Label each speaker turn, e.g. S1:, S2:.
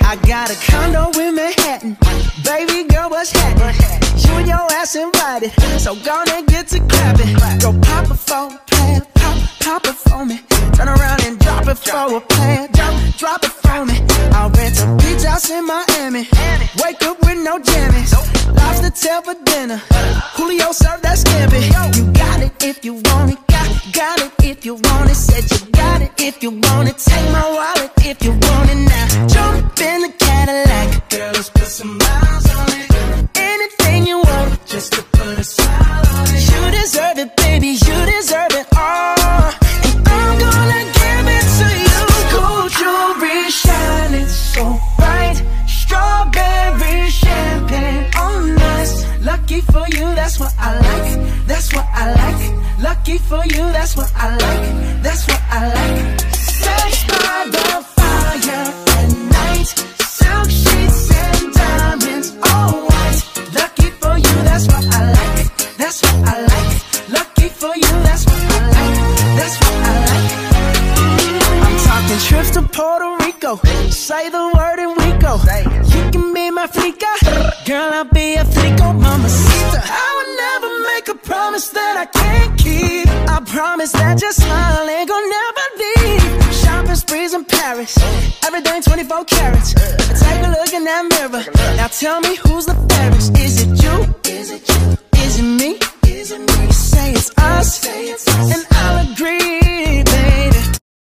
S1: I got a condo in Manhattan. Baby girl, what's happening? You and your ass invited, so gonna get to clapping. Go pop it for a player, pop it for me. Turn around and drop it for a player, drop it for me. I'll rent a beach house in Miami. Wake up with no jammies. Lobster tail for dinner. Julio served that scampi. You got it if you want it. Got it if you want it. Said you got it if you want it. Take my wallet if you want it now. Jump in the Cadillac. Girl, let's put some miles on it. Anything you want, just to put a smile on it. You deserve it, baby, you deserve it all. And I'm gonna give it to you. Gold jewelry shining so bright. Strawberry champagne on us. Lucky for you, that's what I like. That's what I like. Lucky for you, that's what I like. That's what I like. Sex by the fire at night. Silk sheets and diamonds, all white. Lucky for you, that's what I like. That's what I like. Lucky for you, that's what I like. That's what I like. I'm talking trips to Puerto Rico. Say the word and we go. You can be my flica. Girl, I'll be a flico, mamacita. I would never make a promise that I can't keep. I promise that your smile ain't gonna never leave. Shopping sprees in Paris, everything 24 carats. Take a look in that mirror. Now tell me who's the fairest. Is it you? Is it you? Is it me? Is it me? Say it's us, and I'll agree, baby.